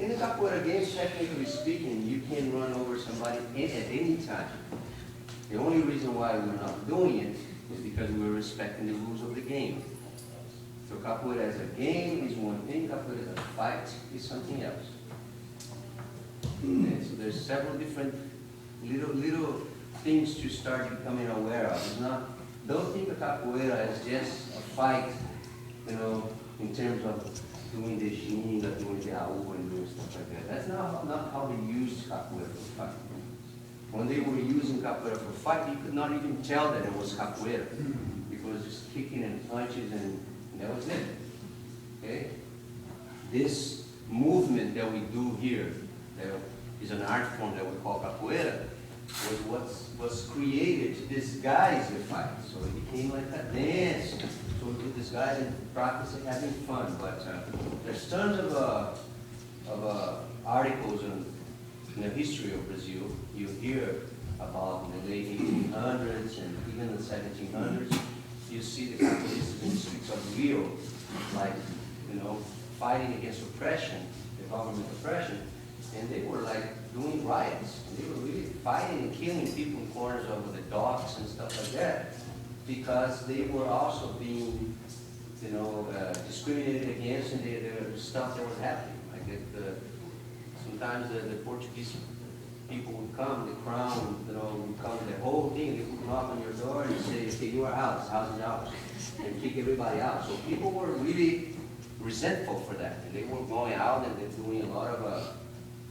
In a capoeira game, technically speaking, you can run over somebody at any time. The only reason why we're not doing it is because we're respecting the rules of the game. So capoeira as a game is one thing, capoeira as a fight is something else. And so there's several different little things to start becoming aware of. It's not, don't think of capoeira as just a fight, you know, in terms of doing the ginga, doing the aú, and doing stuff like that. That's not how they used capoeira for fight. When they were using capoeira for fight, you could not even tell that it was capoeira. Because just kicking and punches and that was it. Okay? This movement that we do here, that is an art form that we call capoeira, was what was created to disguise the fight. So it became like a dance. So we do disguise and practice and having fun. But there's tons of articles in the history of Brazil. You hear about in the late 1800s and even the 1700s. You see the capoeiristas in the streets of Rio, like, you know, fighting against oppression, the government oppression, and they were like doing riots. And they were really fighting and killing people in corners of the docks and stuff like that, because they were also being, you know, discriminated against in the stuff that was happening. Like sometimes the Portuguese people would come, the crown, you know, would come, the whole thing, they would knock on your door and say, okay, you are out, this house is ours, and kick everybody out. So people were really resentful for that, and they were going out and they're doing a lot of,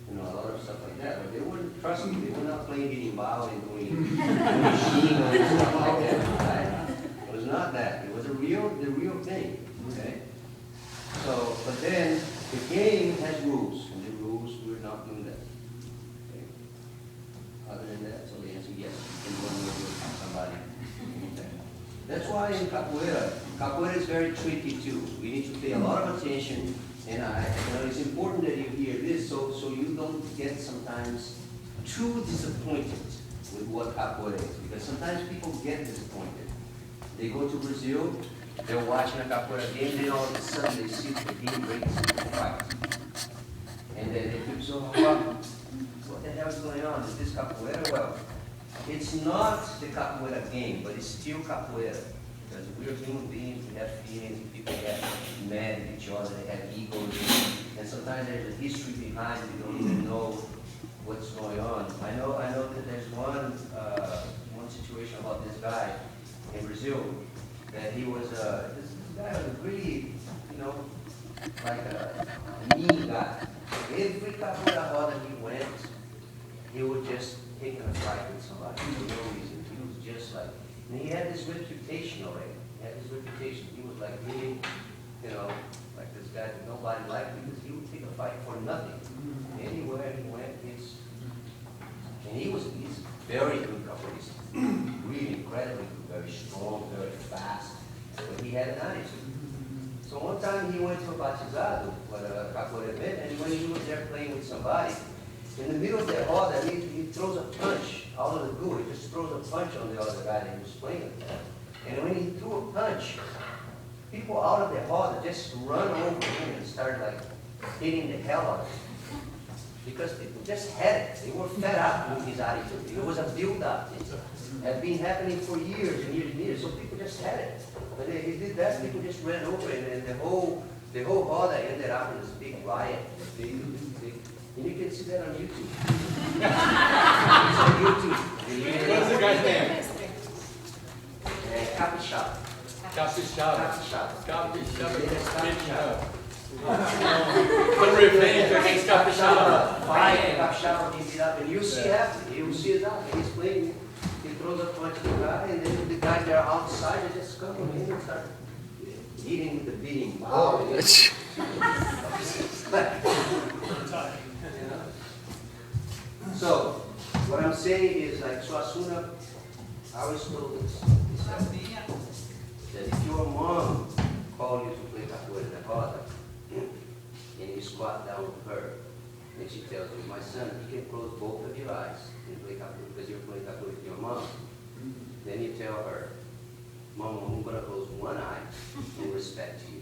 you know, a lot of stuff like that. But they weren't, trust me, they were not playing berimbau and doing machine and stuff like that. Right? It was not that. It was the real thing. Okay. So, but then the game has rules, and the rules we're not doing that. Other than that, so the answer yes, you can run over somebody. That's why in capoeira is very tricky too. We need to pay a lot of attention, and you know, it's important that you hear this so you don't get sometimes too disappointed with what capoeira is. Because sometimes people get disappointed. They go to Brazil, they're watching a capoeira game, then all of a sudden they see the game breaks into a fight. And then they keep so, what the hell is going on? Is this capoeira? Well, it's not the capoeira game, but it's still capoeira. Because we're human beings, we have feelings, people get mad at each other, they had egos, and sometimes there's a history behind it, you don't even know what's going on. I know that there's one situation about this guy in Brazil, that he was, this guy was really, you know, like a mean guy. Every capoeira roda he went, he would just pick a fight with somebody for no reason. He was just like, and he had this reputation already. He had this reputation. He was like really, you know, like this guy that nobody liked because he would pick a fight for nothing. Anywhere he went, he's very good capoeirista. Really incredibly good, very strong, very fast. But he had an attitude. So one time he went to a batizado, or a capoeira event, and when he was there playing with somebody, in the middle of the roda, he throws a punch out of the blue. He just throws a punch on the other guy that he was playing with. And when he threw a punch, people out of the roda just run over him and start like hitting the hell out of him. Because people just had it. They were fed up with his attitude. It was a build-up. It had been happening for years and years and years. So people just had it. When he did that, people just ran over it, and the whole roda ended up in this big riot. And you can see that on YouTube. It's on YouTube. What's the guy's name? Capixaba. The revenge against Capixaba. Fight, Capixaba can beat up, and you see after. You see it out. He's playing. He throws a punch to the guy, and then the guys that are outside they just come in and start eating the beating. Wow. So, what I'm saying is, like Suassuna, I always told this, that if your mom called you to play capoeira na roda, and you squat down with her, and she tells you, my son, you can close both of your eyes and play capoeira because you're playing capoeira with your mom. Then you tell her, Mom, I'm going to close one eye in respect to you,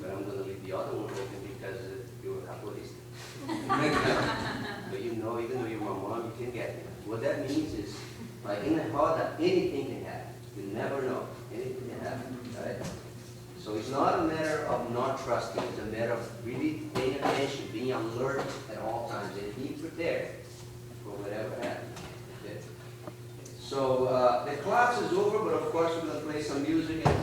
but I'm going to leave the other one open because you're a capoeirista. But you know, even though you're my mom, you can get it. What that means is, like in the roda, anything can happen. You never know. Anything can happen, right? So it's not a matter of not trusting. It's a matter of really paying attention, being alert at all times, and being prepared for whatever happens. Okay? So the class is over, but of course we're going to play some music and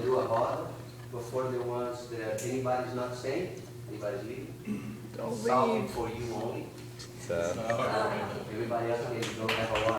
do a roda before the ones that anybody's not staying. Anybody's leaving? Don't Salve leave. for you only. So. Everybody else can go have a lot.